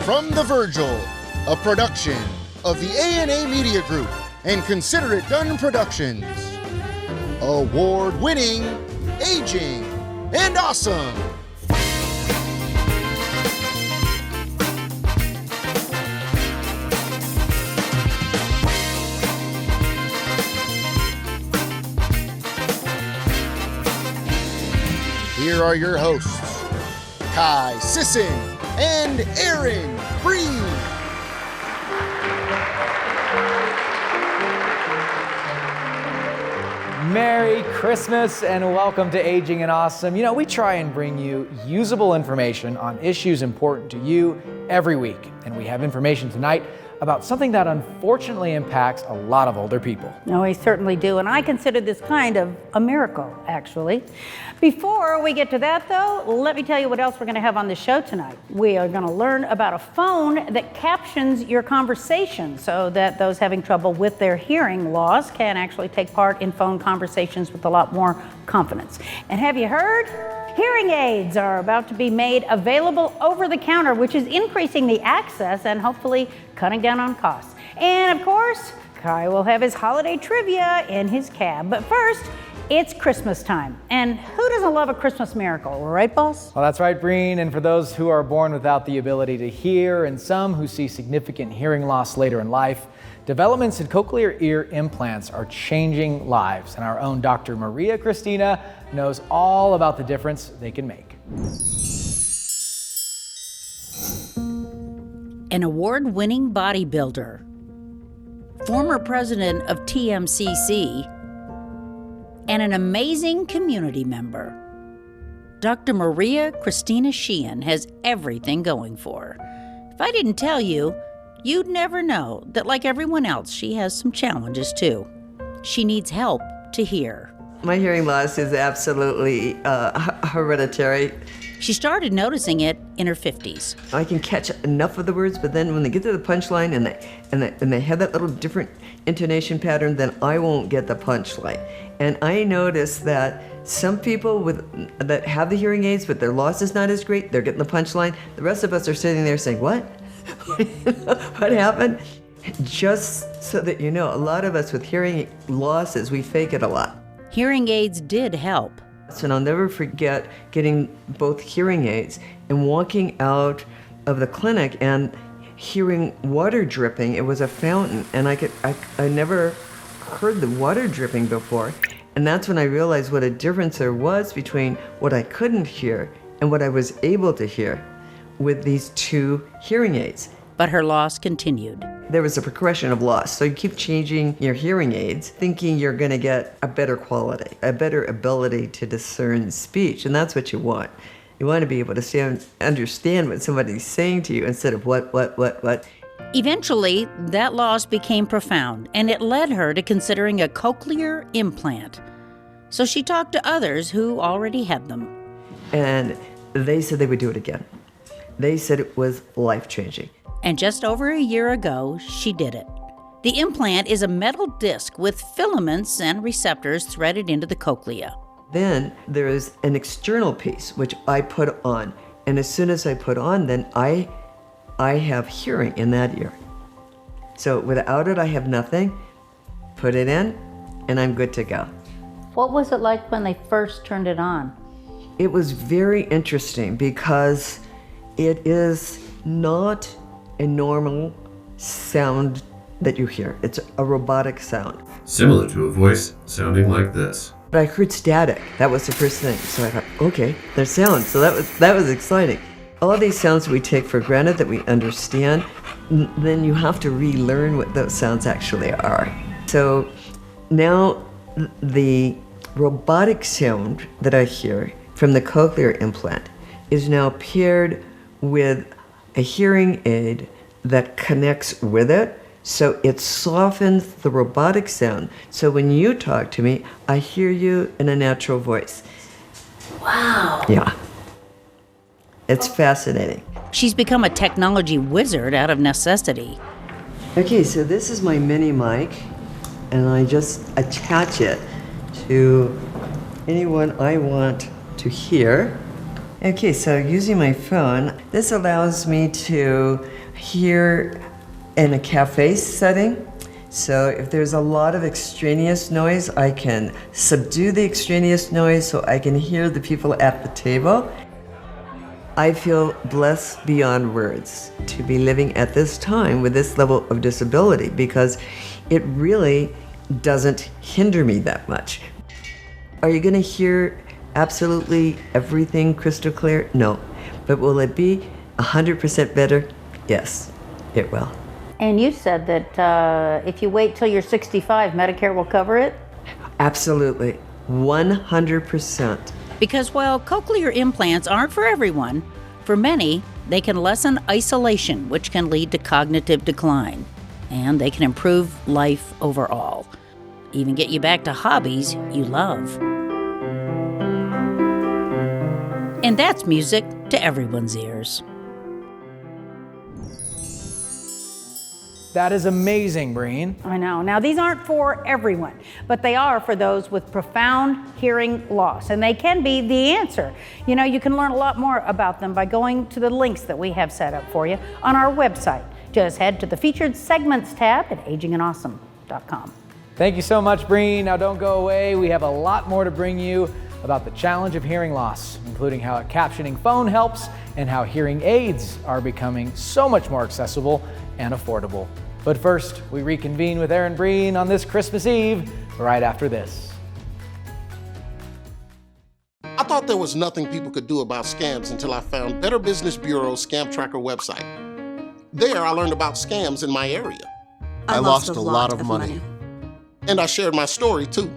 From the Virgil, a production of the A&A Media Group and Consider It Done Productions. Award-winning, aging, and awesome. Here are your hosts, Kai Sisson and Aaron Breen. Merry Christmas and welcome to Aging and Awesome. You know, we try and bring you usable information on issues important to you every week. And we have information tonight about something that unfortunately impacts a lot of older people. No, we certainly do, and I consider this kind of a miracle, actually. Before we get to that, though, let me tell you what else we're going to have on the show tonight. We are going to learn about a phone that captions your conversation so that those having trouble with their hearing loss can actually take part in phone conversations with a lot more confidence. And have you heard? Hearing aids are about to be made available over the counter, which is increasing the access and hopefully cutting down on costs. And of course, Kai will have his holiday trivia in his cab. But first, it's Christmas time. And who doesn't love a Christmas miracle, right, boss? Well, that's right, Breen. And for those who are born without the ability to hear and some who see significant hearing loss later in life, developments in cochlear ear implants are changing lives. And our own Dr. Maria Cristina knows all about the difference they can make. An award-winning bodybuilder, former president of TMCC, and an amazing community member. Dr. Maria Cristina Sheehan has everything going for her. If I didn't tell you, you'd never know that like everyone else, she has some challenges too. She needs help to hear. My hearing loss is absolutely hereditary. She started noticing it in her 50s. I can catch enough of the words, but then when they get to the punchline and they have that little different intonation pattern, then I won't get the punchline. And I noticed that some people that have the hearing aids, but their loss is not as great, they're getting the punchline. The rest of us are sitting there saying, what? What happened? Just so that you know, a lot of us with hearing losses, we fake it a lot. Hearing aids did help. And I'll never forget getting both hearing aids and walking out of the clinic and hearing water dripping. It was a fountain, and I never heard the water dripping before. And that's when I realized what a difference there was between what I couldn't hear and what I was able to hear with these two hearing aids. But her loss continued. There was a progression of loss. So you keep changing your hearing aids, thinking you're going to get a better quality, a better ability to discern speech. And that's what you want. You want to be able to understand what somebody's saying to you instead of what. Eventually, that loss became profound, and it led her to considering a cochlear implant. So she talked to others who already had them. And they said they would do it again. They said it was life-changing. And just over a year ago, she did it. The implant is a metal disc with filaments and receptors threaded into the cochlea. Then there is an external piece, which I put on. And as soon as I put on, then I have hearing in that ear. So without it, I have nothing. Put it in, and I'm good to go. What was it like when they first turned it on? It was very interesting because it is not a normal sound that you hear. It's a robotic sound. Similar to a voice sounding like this. But I heard static. That was the first thing. So I thought, okay, there's sound. So that was exciting. All of these sounds we take for granted that we understand, then you have to relearn what those sounds actually are. So now the robotic sound that I hear from the cochlear implant is now paired with a hearing aid that connects with it, so it softens the robotic sound. So when you talk to me, I hear you in a natural voice. Wow. Yeah. It's fascinating. She's become a technology wizard out of necessity. Okay, so this is my mini mic, and I just attach it to anyone I want to hear. Okay, so using my phone, this allows me to hear in a cafe setting. So if there's a lot of extraneous noise, I can subdue the extraneous noise so I can hear the people at the table. I feel blessed beyond words to be living at this time with this level of disability because it really doesn't hinder me that much. Are you going to hear absolutely everything crystal clear? No. But will it be 100% better? Yes, it will. And you said that if you wait till you're 65, Medicare will cover it? Absolutely. 100%. Because while cochlear implants aren't for everyone, for many, they can lessen isolation, which can lead to cognitive decline. And they can improve life overall. Even get you back to hobbies you love. And that's music to everyone's ears. That is amazing, Breen. I know. Now, these aren't for everyone, but they are for those with profound hearing loss, and they can be the answer. You know, you can learn a lot more about them by going to the links that we have set up for you on our website. Just head to the Featured Segments tab at agingandawesome.com. Thank you so much, Breen. Now don't go away. We have a lot more to bring you about the challenge of hearing loss, including how a captioning phone helps and how hearing aids are becoming so much more accessible and affordable. But first, we reconvene with Aaron Breen on this Christmas Eve, right after this. I thought there was nothing people could do about scams until I found Better Business Bureau's Scam Tracker website. There, I learned about scams in my area. I lost a lot of money. And I shared my story too.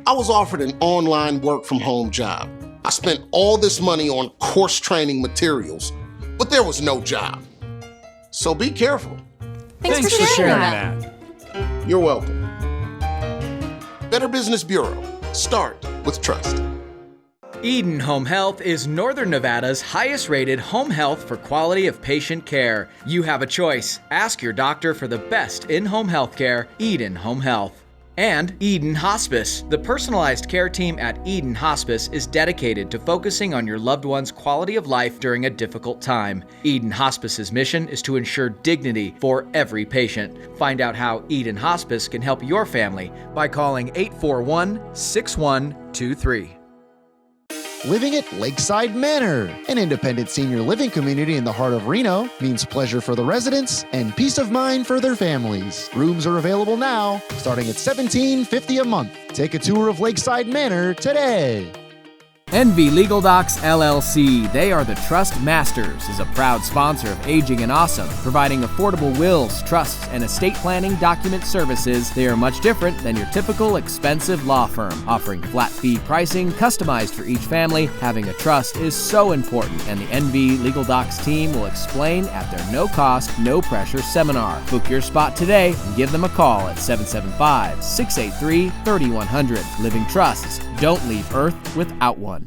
I was offered an online work from home job. I spent all this money on course training materials, but there was no job. So be careful. Thanks for sharing that. You're welcome. Better Business Bureau. Start with trust. Eden Home Health is Northern Nevada's highest rated home health for quality of patient care. You have a choice. Ask your doctor for the best in-home health care, Eden Home Health. And Eden Hospice. The personalized care team at Eden Hospice is dedicated to focusing on your loved one's quality of life during a difficult time. Eden Hospice's mission is to ensure dignity for every patient. Find out how Eden Hospice can help your family by calling 841-6123. Living at Lakeside Manor, an independent senior living community in the heart of Reno, means pleasure for the residents and peace of mind for their families. Rooms are available now, starting at $17.50 a month. Take a tour of Lakeside Manor today. NV Legal Docs LLC, they are the Trust Masters, is a proud sponsor of Aging and Awesome, providing affordable wills, trusts, and estate planning document services. They are much different than your typical expensive law firm, offering flat fee pricing customized for each family. Having a trust is so important, and the NV Legal Docs team will explain at their no-cost, no-pressure seminar. Book your spot today and give them a call at 775-683-3100. Living trusts. Don't leave Earth without one.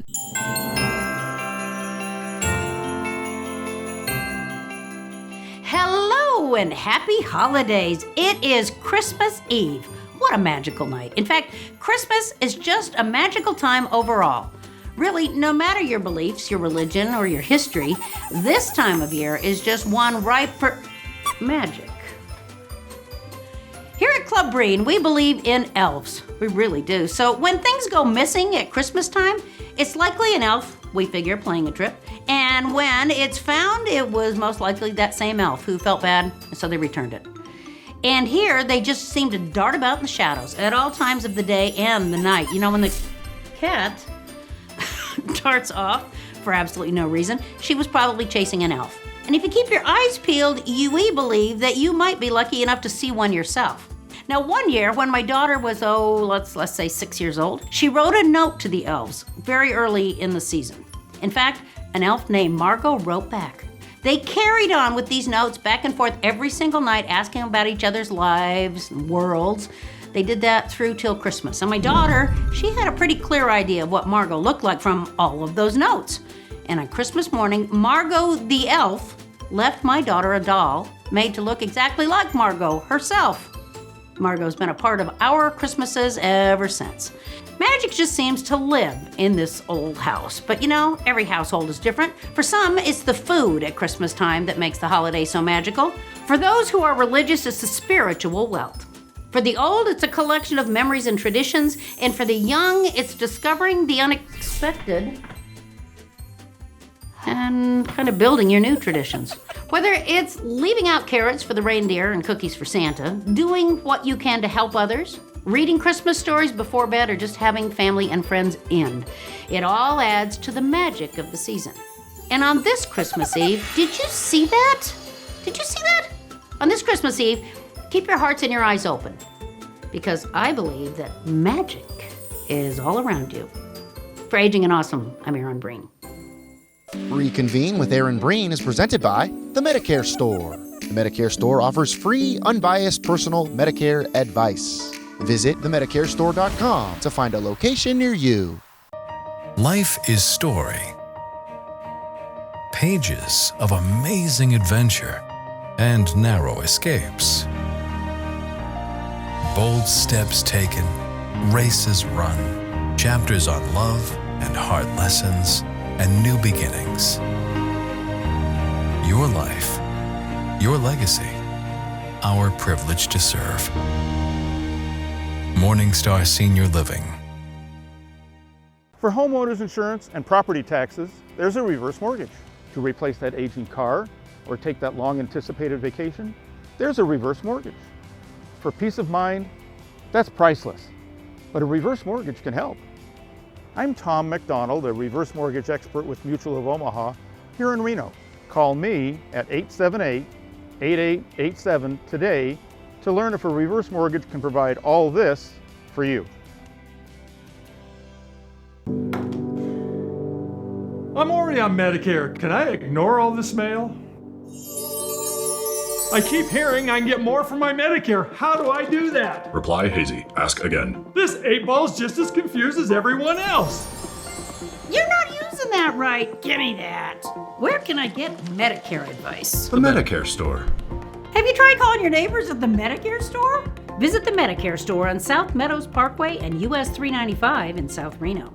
Hello and happy holidays. It is Christmas Eve. What a magical night. In fact, Christmas is just a magical time overall. Really, no matter your beliefs, your religion, or your history, this time of year is just one ripe for magic. Here at Club Breen, we believe in elves. We really do. So when things go missing at Christmas time, it's likely an elf, we figure, playing a trip. And when it's found, it was most likely that same elf who felt bad, and so they returned it. And here, they just seem to dart about in the shadows at all times of the day and the night. You know, when the cat darts off for absolutely no reason, she was probably chasing an elf. And if you keep your eyes peeled, we believe that you might be lucky enough to see one yourself. Now, one year when my daughter was, let's say 6 years old, she wrote a note to the elves very early in the season. In fact, an elf named Margot wrote back. They carried on with these notes back and forth every single night, asking about each other's lives and worlds. They did that through till Christmas. And my daughter, she had a pretty clear idea of what Margot looked like from all of those notes. And on Christmas morning, Margot the elf left my daughter a doll made to look exactly like Margot herself. Margot's been a part of our Christmases ever since. Magic just seems to live in this old house. But you know, every household is different. For some, it's the food at Christmas time that makes the holiday so magical. For those who are religious, it's the spiritual wealth. For the old, it's a collection of memories and traditions. And for the young, it's discovering the unexpected and kind of building your new traditions. Whether it's leaving out carrots for the reindeer and cookies for Santa, doing what you can to help others, reading Christmas stories before bed, or just having family and friends in, it all adds to the magic of the season. And on this Christmas Eve, did you see that? Did you see that? On this Christmas Eve, keep your hearts and your eyes open, because I believe that magic is all around you. For Aging and Awesome, I'm Erin Breen. Reconvene with Erin Breen is presented by the Medicare Store. The Medicare Store offers free, unbiased personal Medicare advice. Visit theMedicareStore.com to find a location near you. Life is story. Pages of amazing adventure and narrow escapes. Bold steps taken, races run, chapters on love and hard lessons and new beginnings. Your life, your legacy, our privilege to serve. Morningstar Senior Living. For homeowners insurance and property taxes, there's a reverse mortgage. To replace that aging car or take that long-anticipated vacation, there's a reverse mortgage. For peace of mind, that's priceless, but a reverse mortgage can help. I'm Tom McDonald, a reverse mortgage expert with Mutual of Omaha here in Reno. Call me at 878-8887 today to learn if a reverse mortgage can provide all this for you. I'm already on Medicare. Can I ignore all this mail? I keep hearing I can get more from my Medicare. How do I do that? Reply hazy. Ask again. This 8-ball's just as confused as everyone else. You're not using that right. Give me that. Where can I get Medicare advice? The Medicare Store. Have you tried calling your neighbors at the Medicare Store? Visit the Medicare Store on South Meadows Parkway and US 395 in South Reno.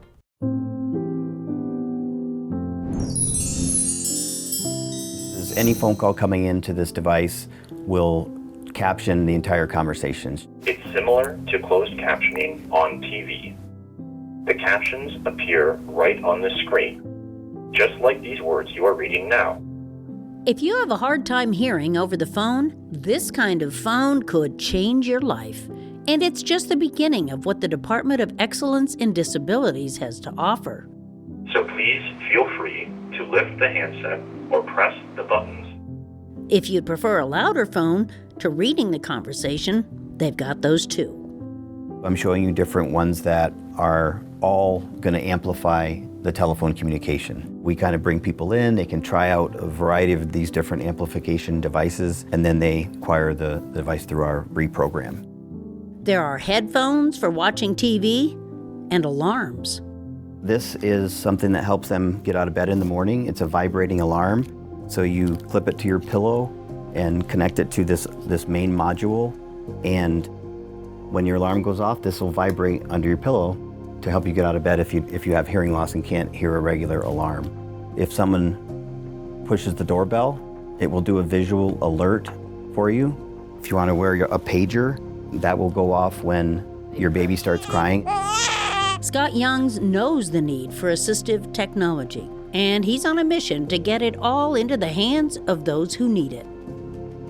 Any phone call coming into this device will caption the entire conversations. It's similar to closed captioning on TV. The captions appear right on the screen, just like these words you are reading now. If you have a hard time hearing over the phone, this kind of phone could change your life. And it's just the beginning of what the Department of Excellence in Disabilities has to offer. So please feel free to lift the handset or press the buttons. If you'd prefer a louder phone to reading the conversation, they've got those too. I'm showing you different ones that are all going to amplify the telephone communication. We kind of bring people in, they can try out a variety of these different amplification devices, and then they acquire the device through our reprogram. There are headphones for watching TV and alarms. This is something that helps them get out of bed in the morning. It's a vibrating alarm. So you clip it to your pillow and connect it to this main module. And when your alarm goes off, this will vibrate under your pillow to help you get out of bed if you have hearing loss and can't hear a regular alarm. If someone pushes the doorbell, it will do a visual alert for you. If you want to wear a pager, that will go off when your baby starts crying. Scott Youngs knows the need for assistive technology, and he's on a mission to get it all into the hands of those who need it.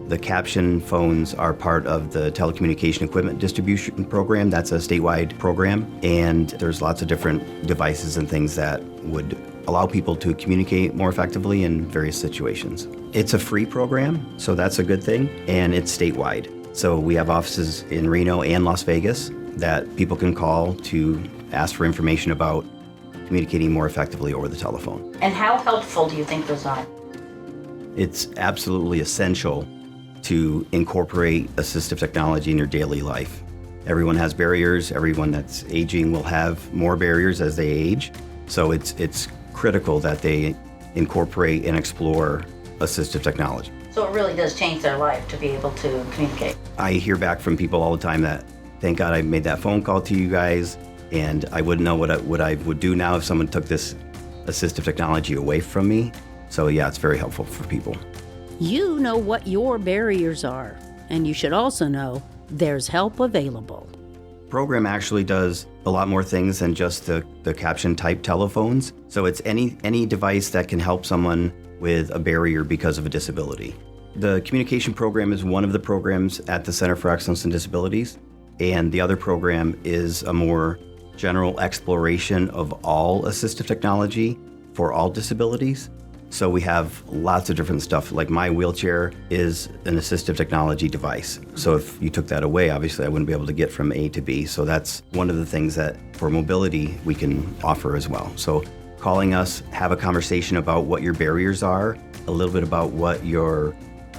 The caption phones are part of the telecommunication equipment distribution program. That's a statewide program, and there's lots of different devices and things that would allow people to communicate more effectively in various situations. It's a free program, so that's a good thing, and it's statewide. So we have offices in Reno and Las Vegas that people can call to ask for information about communicating more effectively over the telephone. And how helpful do you think those are? It's absolutely essential to incorporate assistive technology in your daily life. Everyone has barriers. Everyone that's aging will have more barriers as they age. So it's critical that they incorporate and explore assistive technology. So it really does change their life to be able to communicate. I hear back from people all the time that, thank God I made that phone call to you guys. And I wouldn't know what I would do now if someone took this assistive technology away from me. So yeah, it's very helpful for people. You know what your barriers are, and you should also know there's help available. Program actually does a lot more things than just the caption type telephones. So it's any device that can help someone with a barrier because of a disability. The communication program is one of the programs at the Center for Excellence in Disabilities, and the other program is a more general exploration of all assistive technology for all disabilities. So we have lots of different stuff, like my wheelchair is an assistive technology device. So if you took that away, obviously I wouldn't be able to get from A to B. So that's one of the things that for mobility we can offer as well. So calling us, have a conversation about what your barriers are, a little bit about what your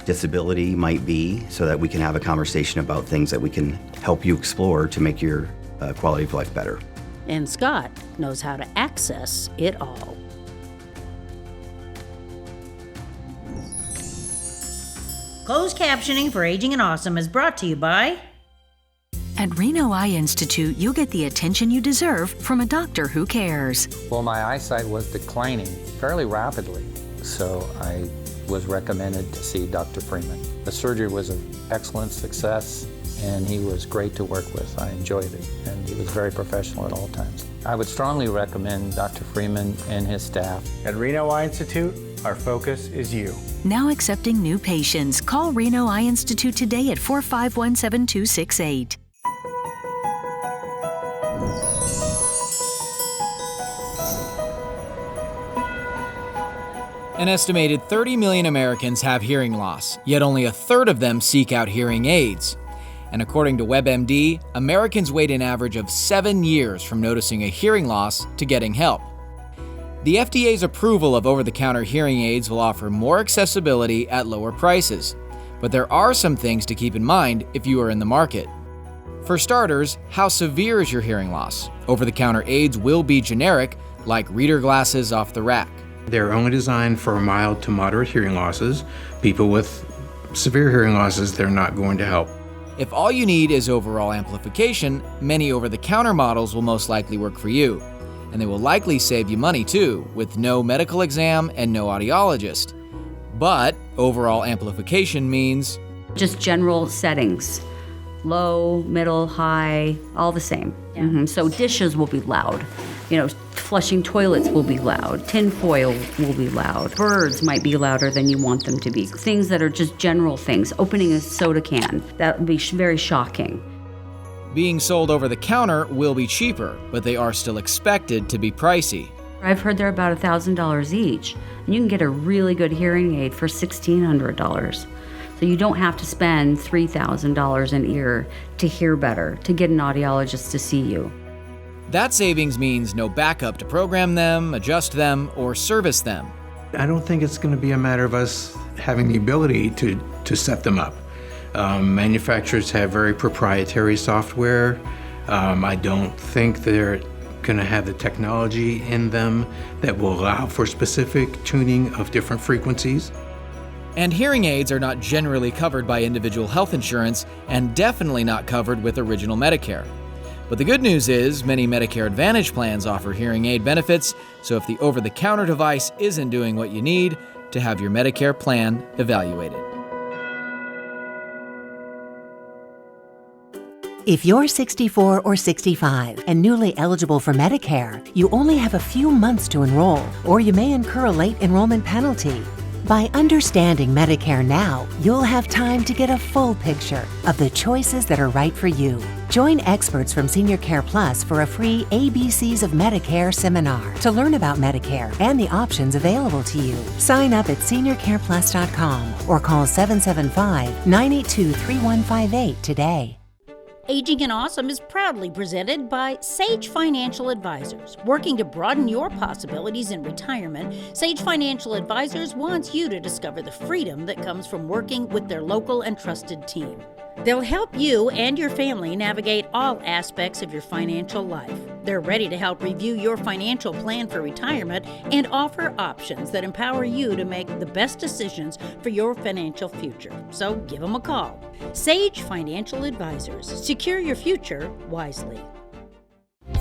disability might be, so that we can have a conversation about things that we can help you explore to make your quality of life better. And Scott knows how to access it all. Closed captioning for Aging and Awesome is brought to you by... At Reno Eye Institute, you'll get the attention you deserve from a doctor who cares. Well, my eyesight was declining fairly rapidly, so I was recommended to see Dr. Freeman. The surgery was an excellent success, and he was great to work with. I enjoyed it, and he was very professional at all times. I would strongly recommend Dr. Freeman and his staff. At Reno Eye Institute, our focus is you. Now accepting new patients. Call Reno Eye Institute today at 451-7268. An estimated 30 million Americans have hearing loss, yet only a third of them seek out hearing aids. And according to WebMD, Americans wait an average of 7 years from noticing a hearing loss to getting help. The FDA's approval of over-the-counter hearing aids will offer more accessibility at lower prices, but there are some things to keep in mind if you are in the market. For starters, how severe is your hearing loss? Over-the-counter aids will be generic, like reader glasses off the rack. They're only designed for mild to moderate hearing losses. People with severe hearing losses, they're not going to help. If all you need is overall amplification, many over-the-counter models will most likely work for you. And they will likely save you money too, with no medical exam and no audiologist. But overall amplification means just general settings. Low, middle, high, all the same. So dishes will be loud. Flushing toilets will be loud. Tin foil will be loud. Birds might be louder than you want them to be. Things that are just general things. Opening a soda can, that would be very shocking. Being sold over the counter will be cheaper, but they are still expected to be pricey. I've heard they're about $1,000 each, and you can get a really good hearing aid for $1,600. So you don't have to spend $3,000 an ear to hear better, to get an audiologist to see you. That savings means no backup to program them, adjust them, or service them. I don't think it's going to be a matter of us having the ability to set them up. Manufacturers have very proprietary software. I don't think they're going to have the technology in them that will allow for specific tuning of different frequencies. And hearing aids are not generally covered by individual health insurance and definitely not covered with Original Medicare. But the good news is many Medicare Advantage plans offer hearing aid benefits, so if the over-the-counter device isn't doing what you need, to have your Medicare plan evaluated. If you're 64 or 65 and newly eligible for Medicare, you only have a few months to enroll, or you may incur a late enrollment penalty. By understanding Medicare now, you'll have time to get a full picture of the choices that are right for you. Join experts from Senior Care Plus for a free ABCs of Medicare seminar to learn about Medicare and the options available to you. Sign up at seniorcareplus.com or call 775-982-3158 today. Aging and Awesome is proudly presented by Sage Financial Advisors. Working to broaden your possibilities in retirement, Sage Financial Advisors wants you to discover the freedom that comes from working with their local and trusted team. They'll help you and your family navigate all aspects of your financial life. They're ready to help review your financial plan for retirement and offer options that empower you to make the best decisions for your financial future. So give them a call. Sage Financial Advisors. Secure your future wisely.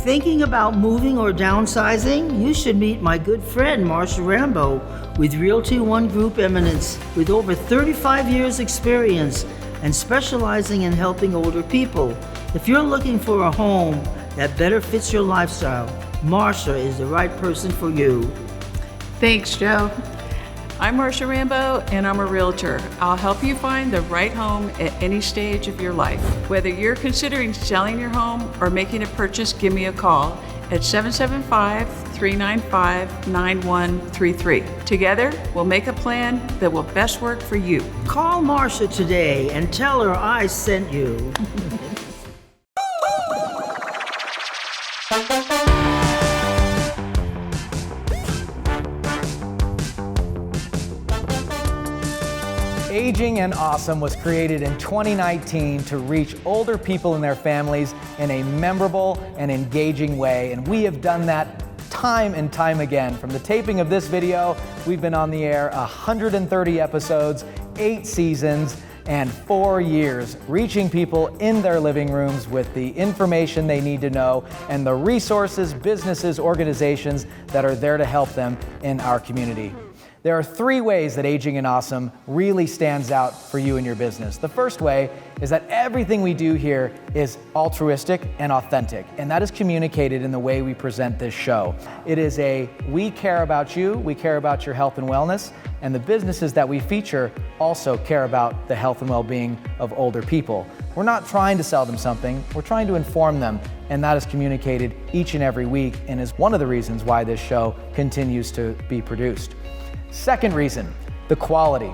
thinking about moving or downsizing? You should meet my good friend Marsha Rambo with Realty One Group Eminence, with over 35 years experience and specializing in helping older people. If you're looking for a home that better fits your lifestyle, Marsha is the right person for you. Thanks, Joe. I'm Marsha Rambo, and I'm a realtor. I'll help you find the right home at any stage of your life. Whether you're considering selling your home or making a purchase, give me a call at 775-395-9133. Together, we'll make a plan that will best work for you. Call Marsha today and tell her I sent you. Aging and Awesome was created in 2019 to reach older people and their families in a memorable and engaging way, and we have done that time and time again. From the taping of this video, we've been on the air 130 episodes, 8 seasons, and 4 years, reaching people in their living rooms with the information they need to know and the resources, businesses, organizations that are there to help them in our community. There are 3 ways that Aging and Awesome really stands out for you and your business. The first way is that everything we do here is altruistic and authentic, and that is communicated in the way we present this show. It is we care about you, we care about your health and wellness, and the businesses that we feature also care about the health and well-being of older people. We're not trying to sell them something, we're trying to inform them, and that is communicated each and every week and is one of the reasons why this show continues to be produced. Second reason, the quality.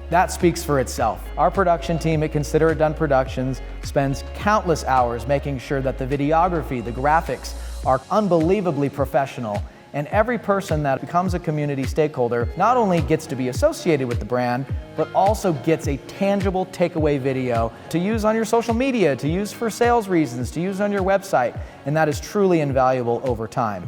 That speaks for itself. Our production team at Consider It Done Productions spends countless hours making sure that the videography, the graphics are unbelievably professional, and every person that becomes a community stakeholder not only gets to be associated with the brand, but also gets a tangible takeaway video to use on your social media, to use for sales reasons, to use on your website, and that is truly invaluable over time.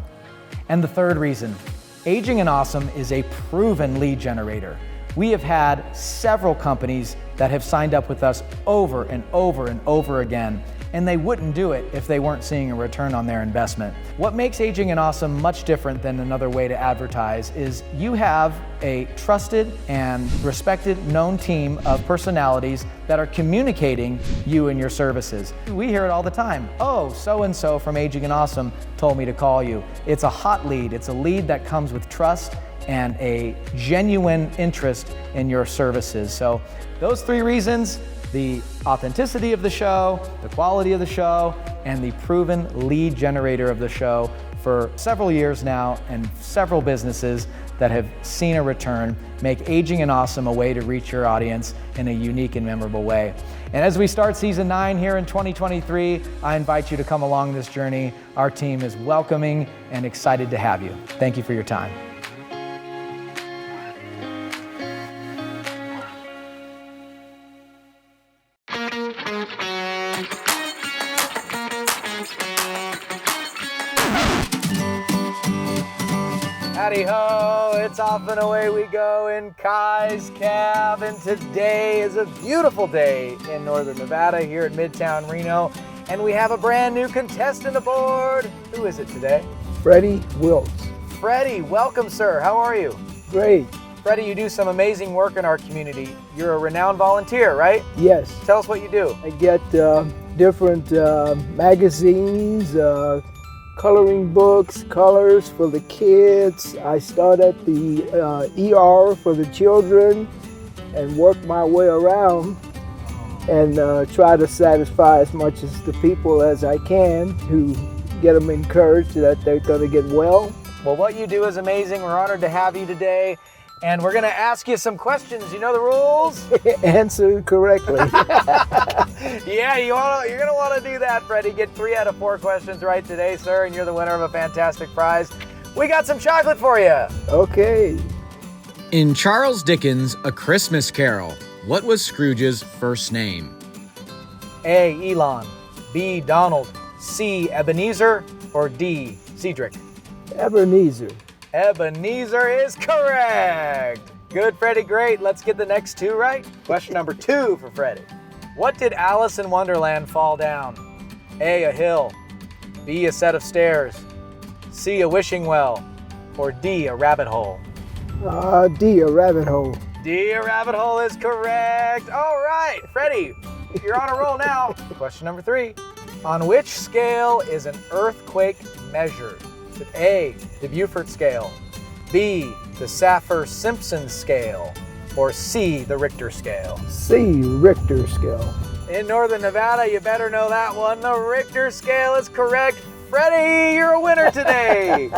And the third reason, Aging and Awesome is a proven lead generator. We have had several companies that have signed up with us over and over and over again, and they wouldn't do it if they weren't seeing a return on their investment. What makes Aging and Awesome much different than another way to advertise is you have a trusted and respected known team of personalities that are communicating you and your services. We hear it all the time. Oh, so-and-so from Aging and Awesome told me to call you. It's a hot lead. It's a lead that comes with trust and a genuine interest in your services. So those 3 reasons, the authenticity of the show, the quality of the show, and the proven lead generator of the show for several years now, and several businesses that have seen a return, make Aging and Awesome a way to reach your audience in a unique and memorable way. And as we start season 9 here in 2023, I invite you to come along this journey. Our team is welcoming and excited to have you. Thank you for your time. Howdy ho, it's off and away we go in Kai's Cab, and today is a beautiful day in Northern Nevada here in Midtown Reno, and we have a brand new contestant aboard. Who is it today? Freddie Wilkes. Freddie, welcome sir, how are you? Great. Freddie, you do some amazing work in our community. You're a renowned volunteer, right? Yes. Tell us what you do. I get different magazines, coloring books, colors for the kids. I start at the ER for the children and work my way around and try to satisfy as much as the people as I can to get them encouraged that they're going to get well. Well, what you do is amazing. We're honored to have you today. And we're going to ask you some questions. You know the rules? Answer correctly. Yeah, you're going to want to do that, Freddie. Get 3 out of 4 questions right today, sir, and you're the winner of a fantastic prize. We got some chocolate for you. Okay. In Charles Dickens' A Christmas Carol, what was Scrooge's first name? A, Elon, B, Donald, C, Ebenezer, or D, Cedric? Ebenezer. Ebenezer is correct. Good, Freddie, great. Let's get the next 2 right. Question number 2 for Freddie. What did Alice in Wonderland fall down? A, a hill, B, a set of stairs, C, a wishing well, or D, a rabbit hole? D, a rabbit hole. D, a rabbit hole is correct. All right, Freddie, you're on a roll now. Question number 3. On which scale is an earthquake measured? Is it A, the Beaufort scale, B, the Saffir-Simpson scale, or C, the Richter scale? C, Richter scale. In Northern Nevada, you better know that one. The Richter scale is correct. Freddie, you're a winner today.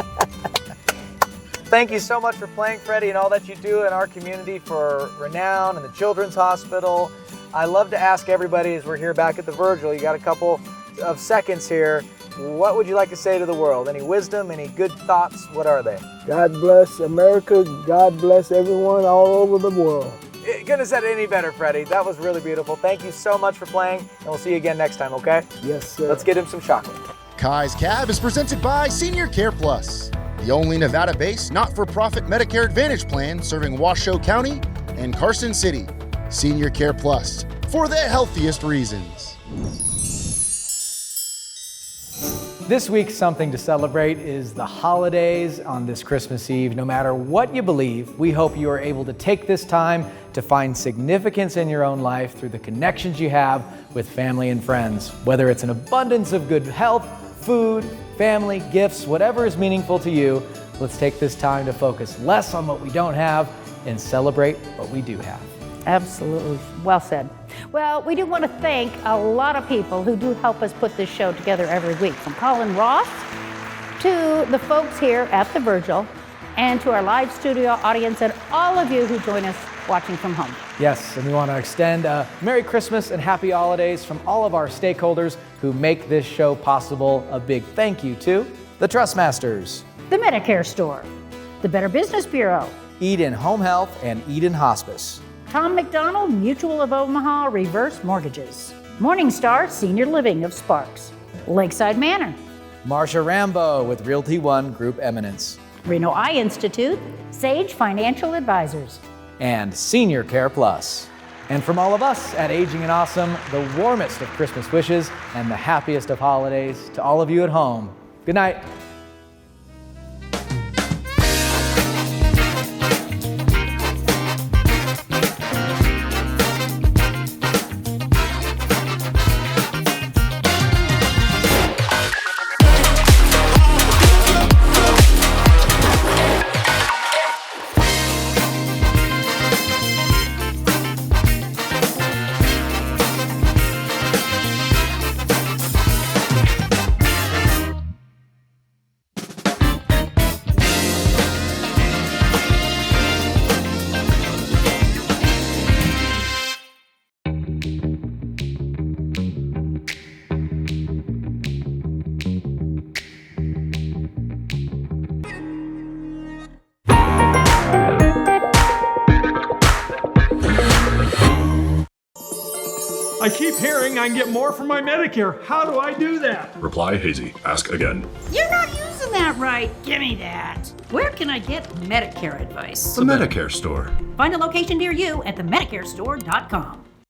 Thank you so much for playing, Freddie, and all that you do in our community for Renown and the Children's Hospital. I love to ask everybody as we're here back at the Virgil, you got a couple of seconds here. What would you like to say to the world? Any wisdom, any good thoughts? What are they? God bless America. God bless everyone all over the world. Couldn't have said it any better, Freddie. That was really beautiful. Thank you so much for playing, and we'll see you again next time, okay? Yes, sir. Let's get him some chocolate. Kai's Cab is presented by Senior Care Plus, the only Nevada-based not-for-profit Medicare Advantage plan serving Washoe County and Carson City. Senior Care Plus, for the healthiest reasons. This week, something to celebrate is the holidays on this Christmas Eve. No matter what you believe, we hope you are able to take this time to find significance in your own life through the connections you have with family and friends. Whether it's an abundance of good health, food, family, gifts, whatever is meaningful to you, let's take this time to focus less on what we don't have and celebrate what we do have. Absolutely. Well said. Well, we do want to thank a lot of people who do help us put this show together every week, from Colin Ross to the folks here at the Virgil and to our live studio audience and all of you who join us watching from home. Yes, and we want to extend a Merry Christmas and Happy Holidays from all of our stakeholders who make this show possible. A big thank you to the Trustmasters, the Medicare Store, the Better Business Bureau, Eden Home Health and Eden Hospice, Tom McDonald, Mutual of Omaha Reverse Mortgages, Morningstar Senior Living of Sparks, Lakeside Manor, Marcia Rambo with Realty One Group Eminence, Reno Eye Institute, Sage Financial Advisors, and Senior Care Plus. And from all of us at Aging and Awesome, the warmest of Christmas wishes and the happiest of holidays to all of you at home. Good night. I keep hearing I can get more from my Medicare. How do I do that? Reply hazy. Ask again. You're not using that right. Give me that. Where can I get Medicare advice? The Medicare Store. Find a location near you at themedicarestore.com.